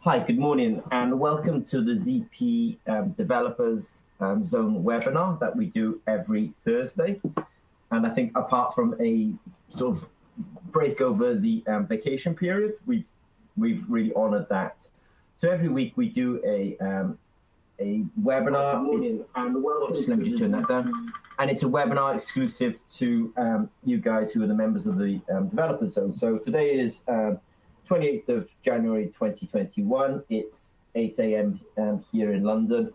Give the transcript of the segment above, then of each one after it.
Hi, good morning, and welcome to the ZP Developers Zone webinar that we do every Thursday. And I think apart from a sort of break over the vacation period, we've really honored that. So every week we do a webinar. Let me just turn that down. And it's a webinar exclusive to you guys who are the members of the Developers Zone. So today is 28th of January 2021. It's 8 a.m. Here in London.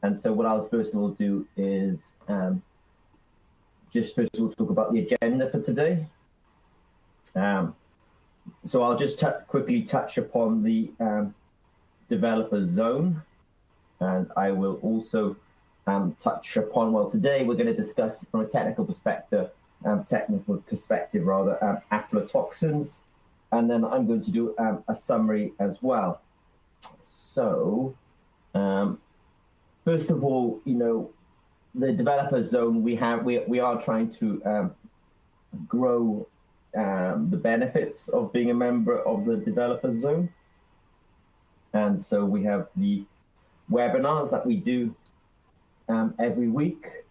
And so what I'll first of all do is just first of all talk about the agenda for today. So I'll just quickly touch upon the developer zone. And I will also touch upon, well, today we're going to discuss from a technical perspective, aflatoxins. And then I'm going to do a summary as well. So, first of all, the developer zone, we are trying to grow the benefits of being a member of the developer zone. And so we have the webinars that we do every week.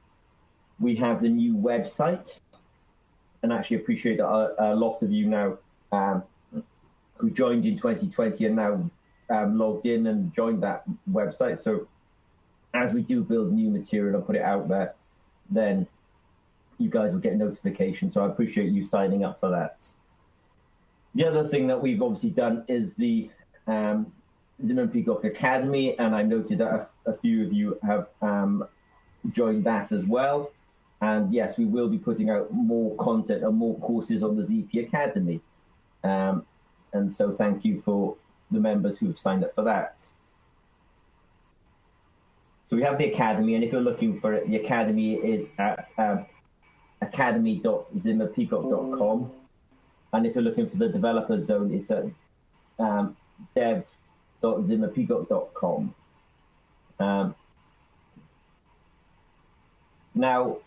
We have the new website, and actually appreciate that a lot of you now who joined in 2020 and now logged in and joined that website. So as we do build new material and put it out there, then you guys will get notifications. So I appreciate you signing up for that. The other thing that we've obviously done is the Zimmer Peacock Academy, and I noted that a few of you have joined that as well. And yes, we will be putting out more content and more courses on the ZP Academy. And so thank you for the members who have signed up for that. So we have the Academy, and if you're looking for it, the Academy is at academy.zimmerpeacock.com. And if you're looking for the developer zone, it's at dev.zimmerpeacock.com. Now,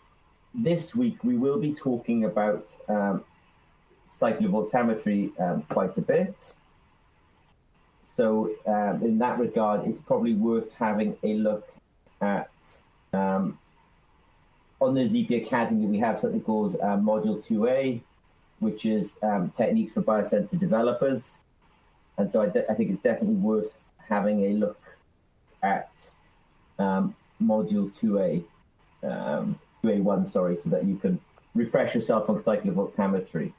this week we will be talking about cyclovoltammetry quite a bit. So in that regard, it's probably worth having a look at, on the ZP Academy, we have something called Module 2A, which is Techniques for Biosensor Developers. And so I think it's definitely worth having a look at Module 2A, 2A1, sorry, so that you can refresh yourself on cyclovoltammetry.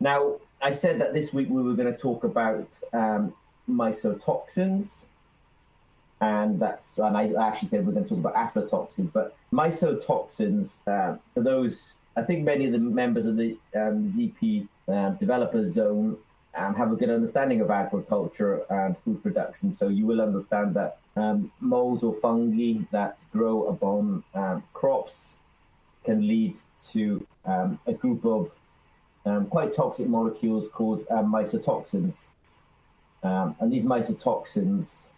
Now, I said that this week we were going to talk about mycotoxins, and I actually said we're going to talk about aflatoxins, but mycotoxins, for those, I think many of the members of the ZP developer zone have a good understanding of agriculture and food production. So you will understand that molds or fungi that grow upon crops can lead to a group of quite toxic molecules called mycotoxins. And these mycotoxins,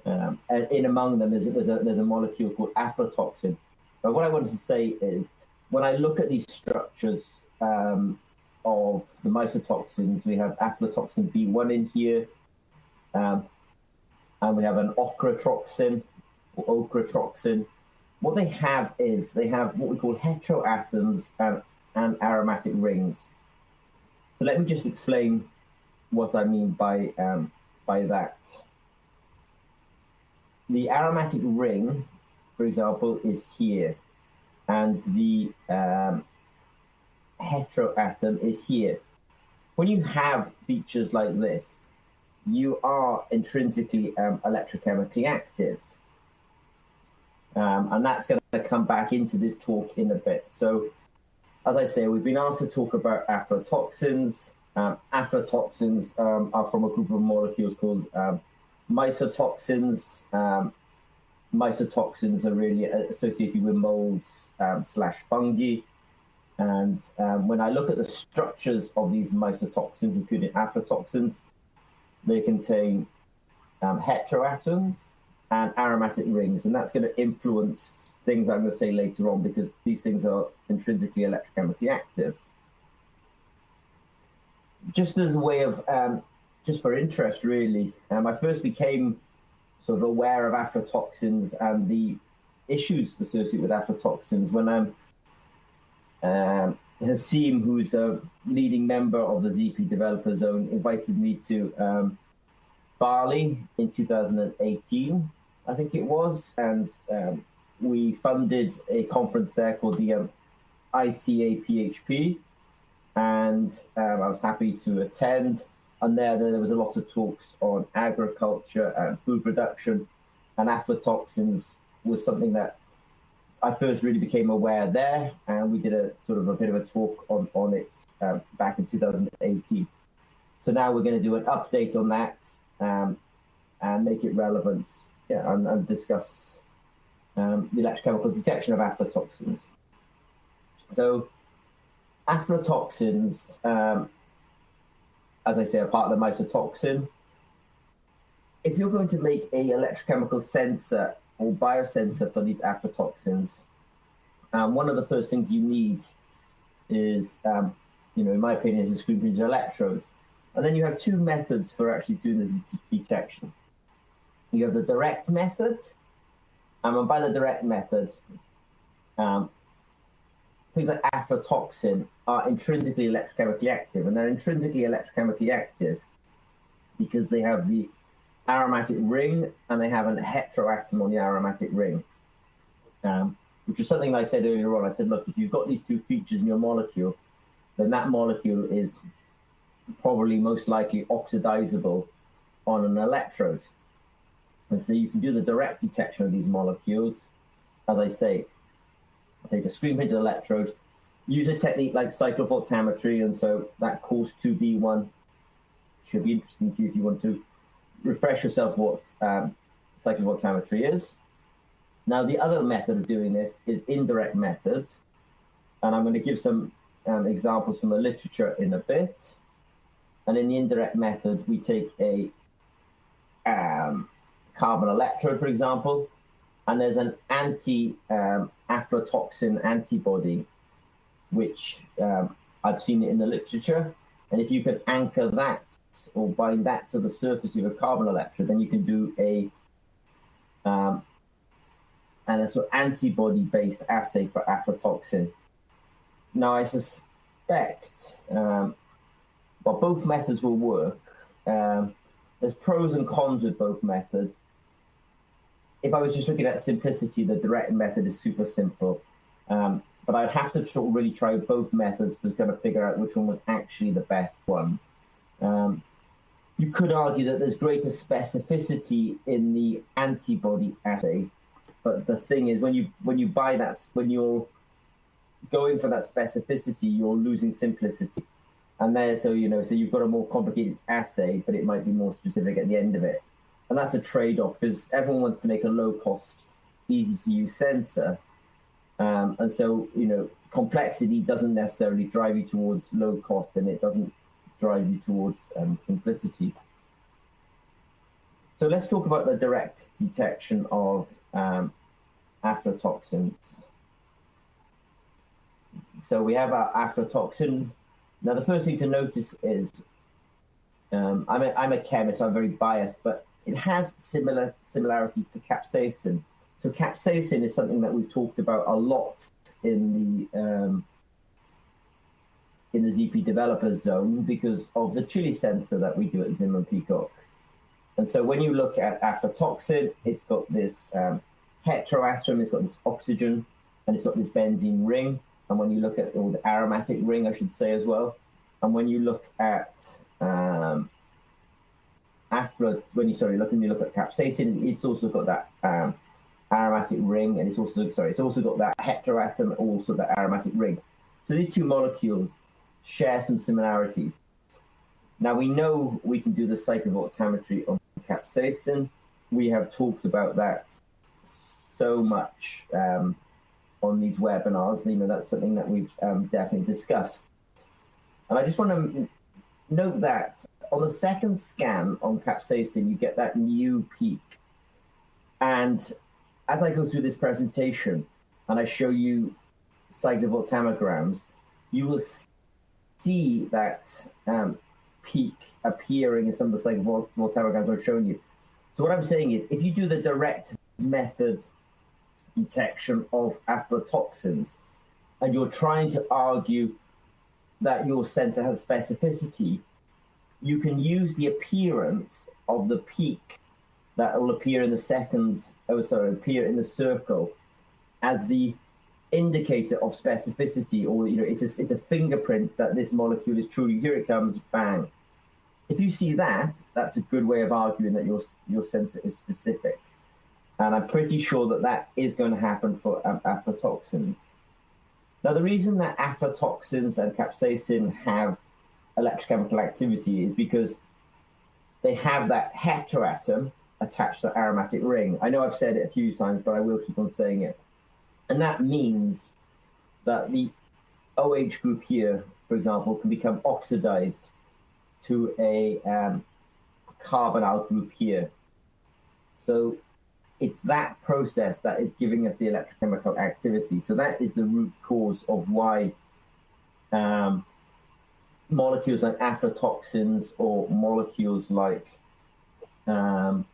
in among them, there's a molecule called aflatoxin. But what I wanted to say is, when I look at these structures of the mycotoxins, we have aflatoxin B1 in here, and we have an ochratoxin or ochratoxin. What they have is they have what we call heteroatoms and aromatic rings. So let me just explain what I mean by that. The aromatic ring, for example, is here, and the heteroatom is here. When you have features like this, you are intrinsically electrochemically active. And that's going to come back into this talk in a bit. So, as I say, we've been asked to talk about aflatoxins. Aflatoxins are from a group of molecules called mycotoxins. Mycotoxins are really associated with molds / fungi. And when I look at the structures of these mycotoxins, including aflatoxins, they contain heteroatoms and aromatic rings, and that's going to influence things I'm going to say later on, because these things are intrinsically electrochemically active. Just as a way of just for interest, really. I first became sort of aware of aflatoxins and the issues associated with aflatoxins when Hasim, who's a leading member of the ZP Developer Zone, invited me to Bali in 2018, I think it was, and we funded a conference there called the ICAPHP, and I was happy to attend. And there was a lot of talks on agriculture and food production, and aflatoxins was something that I first really became aware there, and we did a sort of a bit of a talk on it back in 2018. So now we're going to do an update on that and make it relevant, and discuss the electrochemical detection of aflatoxins. So aflatoxins, as I say, are part of the mycotoxin. If you're going to make a electrochemical sensor or biosensor for these aflatoxins, one of the first things you need is, in my opinion, is a screen printed electrode. And then you have two methods for actually doing this detection. You have the direct method, and by the direct method, things like aflatoxin are intrinsically electrochemically active, and they're intrinsically electrochemically active because they have the aromatic ring and they have a heteroatom on the aromatic ring, which is something I said earlier on. I said, look, if you've got these two features in your molecule, then that molecule is probably most likely oxidizable on an electrode. And so you can do the direct detection of these molecules. As I say, take a screen printed electrode, use a technique like cyclovoltammetry, and so that course 2B1 should be interesting to you if you want to refresh yourself what cyclovoltammetry is. Now, the other method of doing this is indirect method, and I'm going to give some examples from the literature in a bit. And in the indirect method, we take a carbon electrode, for example, and there's an anti-aflatoxin antibody, which I've seen it in the literature. And if you can anchor that or bind that to the surface of a carbon electrode, then you can do a sort of antibody-based assay for aflatoxin. Now, I suspect, both methods will work. There's pros and cons with both methods. If I was just looking at simplicity, the direct method is super simple. But I'd have to sort of really try both methods to kind of figure out which one was actually the best one. You could argue that there's greater specificity in the antibody assay, but the thing is, when you're going for that specificity, you're losing simplicity. And there, so you've got a more complicated assay, but it might be more specific at the end of it. And that's a trade-off because everyone wants to make a low-cost, easy-to-use sensor. And so, complexity doesn't necessarily drive you towards low cost, and it doesn't drive you towards simplicity. So let's talk about the direct detection of aflatoxins. So we have our aflatoxin. Now, the first thing to notice is, I'm a chemist, so I'm very biased, but it has similarities to capsaicin. So capsaicin is something that we've talked about a lot in the ZP Developer Zone because of the chili sensor that we do at Zim and Peacock. And so when you look at aflatoxin, it's got this heteroatom, it's got this oxygen, and it's got this benzene ring. And when you look at the aromatic ring, I should say as well. And when you look at when you look at capsaicin, it's also got that aromatic ring, and it's also got that heteroatom, also that aromatic ring. So these two molecules share some similarities. Now we know we can do the cyclovoltammetry on capsaicin. We have talked about that so much on these webinars. That's something that we've definitely discussed. And I just want to note that on the second scan on capsaicin, you get that new peak. And as I go through this presentation and I show you cyclovoltammograms, you will see that peak appearing in some of the cyclovoltammographs I've shown you. So what I'm saying is, if you do the direct method detection of aflatoxins, and you're trying to argue that your sensor has specificity, you can use the appearance of the peak that will appear in the appear in the circle as the indicator of specificity, or it's a fingerprint that this molecule is truly, here it comes, bang. If you see that, that's a good way of arguing that your sensor is specific. And I'm pretty sure that that is going to happen for aflatoxins. Now, the reason that aflatoxins and capsaicin have electrochemical activity is because they have that heteroatom attached to the aromatic ring. I know I've said it a few times, but I will keep on saying it. And that means that the OH group here, for example, can become oxidized to a carbonyl group here. So it's that process that is giving us the electrochemical activity. So that is the root cause of why molecules like aflatoxins or molecules like capsaicin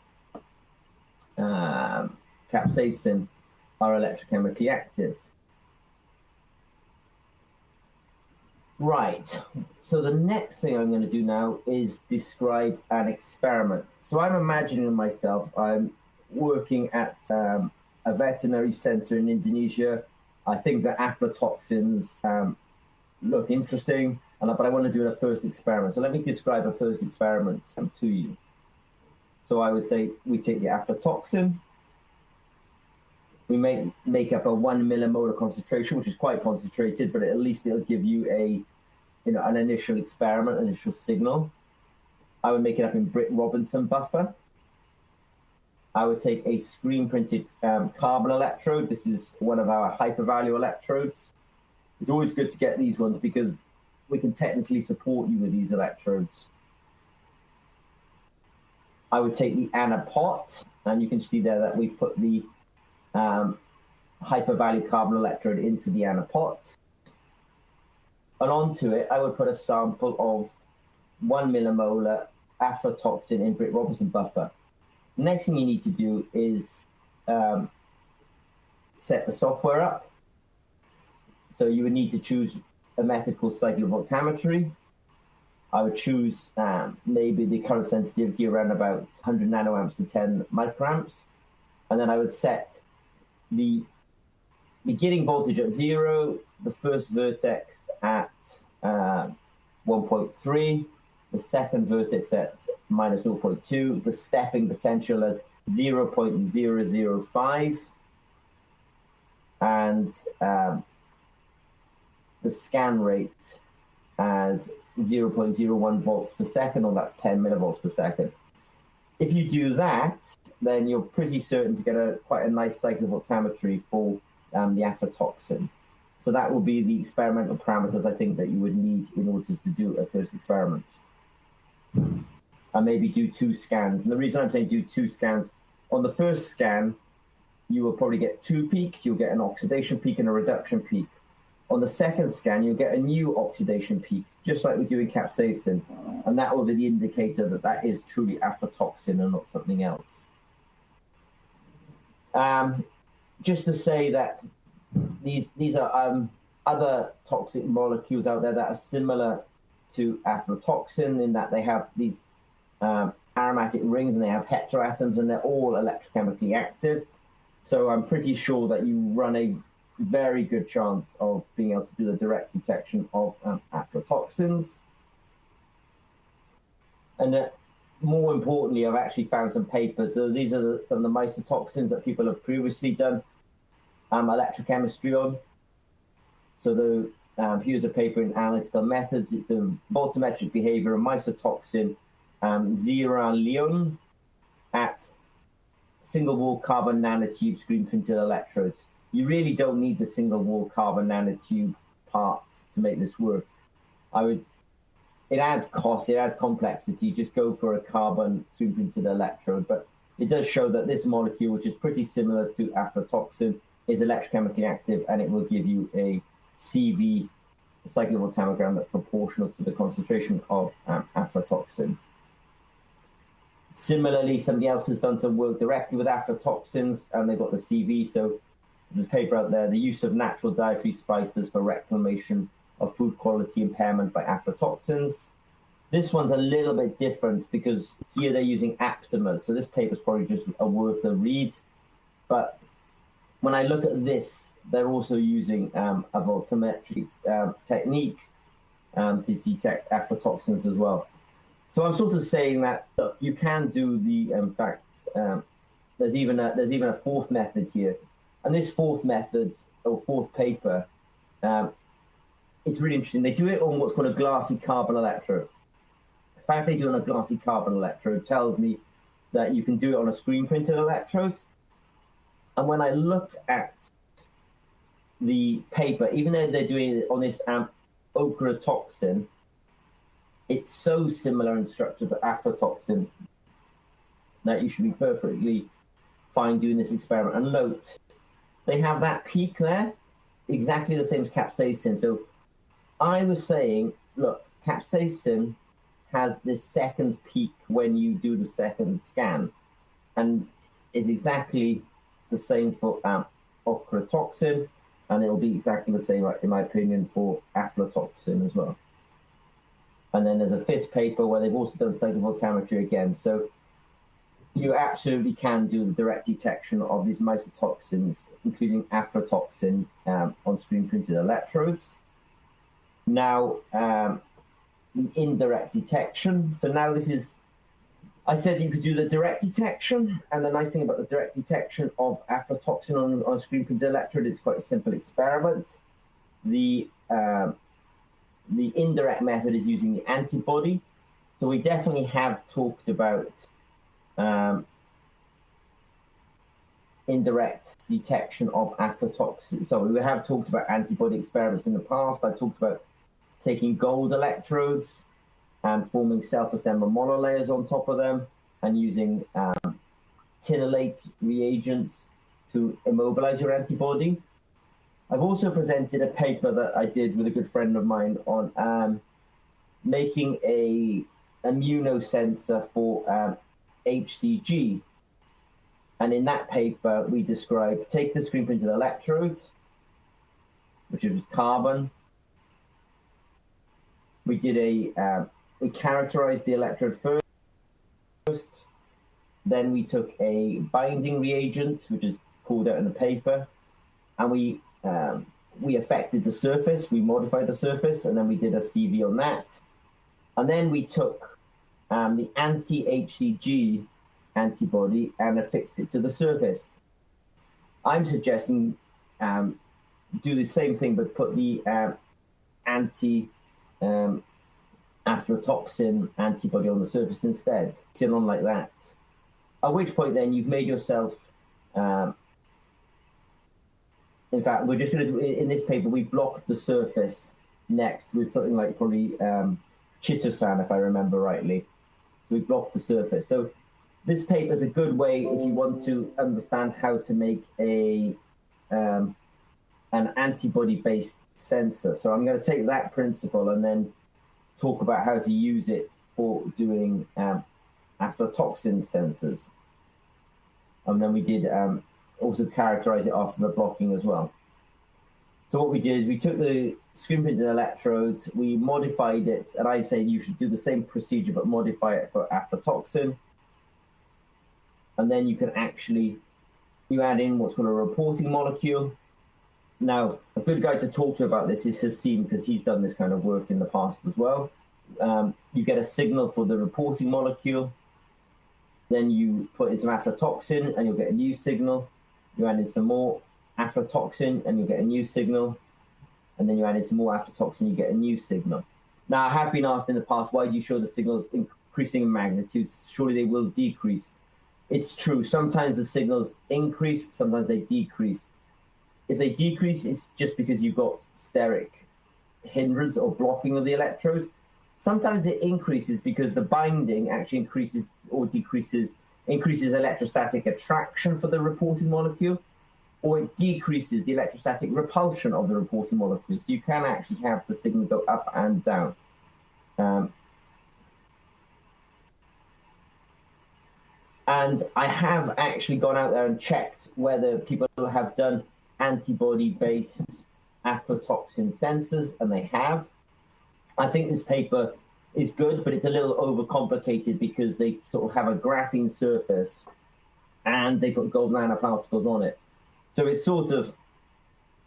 are electrochemically active. Right, so the next thing I'm going to do now is describe an experiment. So I'm imagining myself, I'm working at a veterinary center in Indonesia. I think that aflatoxins look interesting, but I want to do a first experiment. So let me describe a first experiment to you. So I would say we take the aflatoxin, we make up a 1 millimolar concentration, which is quite concentrated, but at least it'll give you an initial experiment, initial signal. I would make it up in Britt-Robinson buffer. I would take a screen printed carbon electrode. This is one of our hypervalue electrodes. It's always good to get these ones because we can technically support you with these electrodes. I would take the anapot, and you can see there that we've put the hypervalue carbon electrode into the anapot. And onto it, I would put a sample of 1 millimolar aflatoxin in Britt-Robinson buffer. Next thing you need to do is set the software up. So you would need to choose a method called cyclovoltammetry. I would choose maybe the current sensitivity around about 100 nanoamps to 10 microamps. And then I would set the beginning voltage at 0, the first vertex at 1.3, the second vertex at minus 0.2, the stepping potential as 0.005, and the scan rate as 0.01 volts per second, or that's 10 millivolts per second. If you do that, then you're pretty certain to get quite a nice cyclovoltammetry for the aflatoxin. So that will be the experimental parameters I think that you would need in order to do a first experiment. And maybe do 2 scans. And the reason I'm saying do 2 scans, on the first scan, you will probably get 2 peaks. You'll get an oxidation peak and a reduction peak. On the second scan, you'll get a new oxidation peak, just like we do in capsaicin. And that will be the indicator that that is truly aflatoxin and not something else. Just to say that these are other toxic molecules out there that are similar to aflatoxin in that they have these aromatic rings and they have heteroatoms and they're all electrochemically active. So I'm pretty sure that you run a very good chance of being able to do the direct detection of aflatoxins. And more importantly, I've actually found some papers. So these are some of the mycotoxins that people have previously done electrochemistry on. So here's a paper in Analytical Methods. It's the voltammetric behavior of mycotoxin zearalenone at single wall carbon nanotube screen printed electrodes. You really don't need the single wall carbon nanotube part to make this work. It adds cost, it adds complexity. Just go for a carbon screen printed electrode. But it does show that this molecule, which is pretty similar to aflatoxin, is electrochemically active, and it will give you a CV cyclovoltammogram that's proportional to the concentration of aflatoxin. Similarly, somebody else has done some work directly with aflatoxins, and they've got the CV. So there's a paper out there, the use of natural dietary spices for reclamation of food quality impairment by aflatoxins. This one's a little bit different because here they're using aptamers. So this paper's probably just worth a read. But when I look at this, they're also using a voltammetric technique to detect aflatoxins as well. So I'm sort of saying that, look, you can do the, in fact, there's even a fourth method here. And this fourth method, or fourth paper, it's really interesting. They do it on what's called a glassy carbon electrode. The fact they do it on a glassy carbon electrode tells me that you can do it on a screen printed electrode. And when I look at the paper, even though they're doing it on this ochratoxin, it's so similar in structure to aflatoxin that you should be perfectly fine doing this experiment. And note, they have that peak there, exactly the same as capsaicin. So I was saying, look, capsaicin has this second peak when you do the second scan, and is exactly the same for ochratoxin, and it'll be exactly the same, in my opinion, for aflatoxin as well. And then there's a fifth paper where they've also done cyclovoltammetry again. So you absolutely can do the direct detection of these mycotoxins, including aflatoxin, on screen printed electrodes. Now, the indirect detection. So now this is, I said you could do the direct detection, and the nice thing about the direct detection of aflatoxin on a screen printed electrode, it's quite a simple experiment. The indirect method is using the antibody. So we definitely have talked about indirect detection of aflatoxin. So we have talked about antibody experiments in the past. I talked about taking gold electrodes and forming self-assembled monolayers on top of them and using tinolate reagents to immobilize your antibody. I've also presented a paper that I did with a good friend of mine on making a immunosensor for HCG. And in that paper, we described, take the screen printed electrodes, which is carbon. We did we characterized the electrode first. Then we took a binding reagent, which is called out in the paper, and we affected the surface, we modified the surface, and then we did a CV on that. And then we took the anti-HCG antibody and affixed it to the surface. I'm suggesting do the same thing, but put the aflatoxin antibody on the surface instead. Sit on like that. At which point then you've made yourself in fact, we're just going to do, in this paper, we blocked the surface next with something like probably chitosan, if I remember rightly. So we blocked the surface. So this paper is a good way if you want to understand how to make an antibody-based sensor. So I'm going to take that principle and then talk about how to use it for doing aflatoxin sensors. And then we did also characterize it after the blocking as well. So what we did is we took the screen printed electrodes, we modified it, and I say you should do the same procedure but modify it for aflatoxin. And then you can actually, you add in what's called a reporting molecule. Now, a good guy to talk to about this is Hasim, because he's done this kind of work in the past as well. You get a signal for the reporting molecule, then you put in some aflatoxin and you'll get a new signal. You add in some more aflatoxin and you'll get a new signal. And then you add in some more aflatoxin, you get a new signal. Now, I have been asked in the past, why do you show the signals increasing in magnitude? Surely they will decrease. It's true. Sometimes the signals increase, sometimes they decrease. If they decrease, it's just because you've got steric hindrance or blocking of the electrodes. Sometimes it increases because the binding actually increases or decreases, increases electrostatic attraction for the reporting molecule. or it decreases the electrostatic repulsion of the reporting molecules. So you can actually have the signal go up and down. And I have actually gone out there and checked whether people have done antibody-based aflatoxin sensors, and they have. I think this paper is good, but it's a little overcomplicated because they sort of have a graphene surface and they put gold nanoparticles on it. So it's sort of,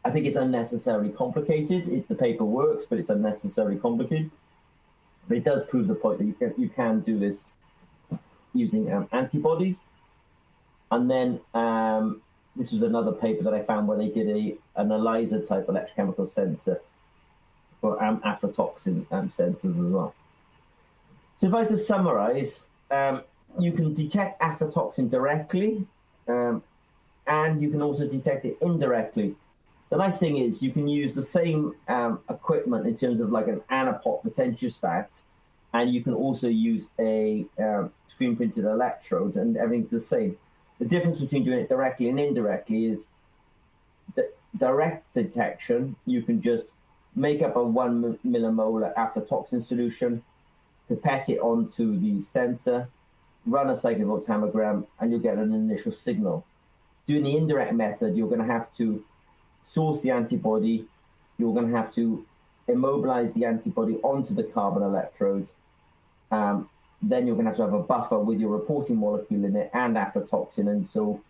I think it's unnecessarily complicated. The paper works, but it's unnecessarily complicated. But it does prove the point that you can do this using antibodies. And then this was another paper that I found where they did an ELISA type electrochemical sensor for aflatoxin sensors as well. So if I was to summarize, you can detect aflatoxin directly, and you can also detect it indirectly. The nice thing is you can use the same equipment in terms of like an anapot potentiostat, and you can also use a screen printed electrode, and everything's the same. The difference between doing it directly and indirectly is that direct detection, you can just make up a 1 millimolar aflatoxin solution, pipette it onto the sensor, run a cyclovoltammogram, and you'll get an initial signal. Doing the indirect method, you're going to have to source the antibody, you're going to have to immobilize the antibody onto the carbon electrode, then you're going to have a buffer with your reporting molecule in it and aflatoxin, and so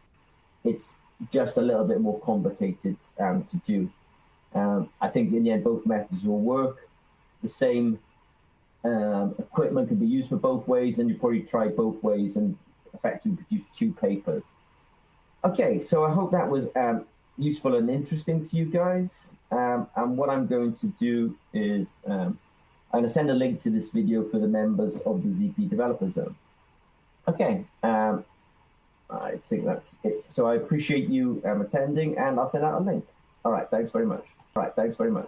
it's just a little bit more complicated to do. I think in the end both methods will work. The same equipment can be used for both ways, and you probably try both ways and effectively produce two papers. Okay, so I hope that was useful and interesting to you guys. And what I'm going to do is I'm going to send a link to this video for the members of the ZP Developer Zone. Okay, I think that's it. So I appreciate you attending, and I'll send out a link. All right, thanks very much.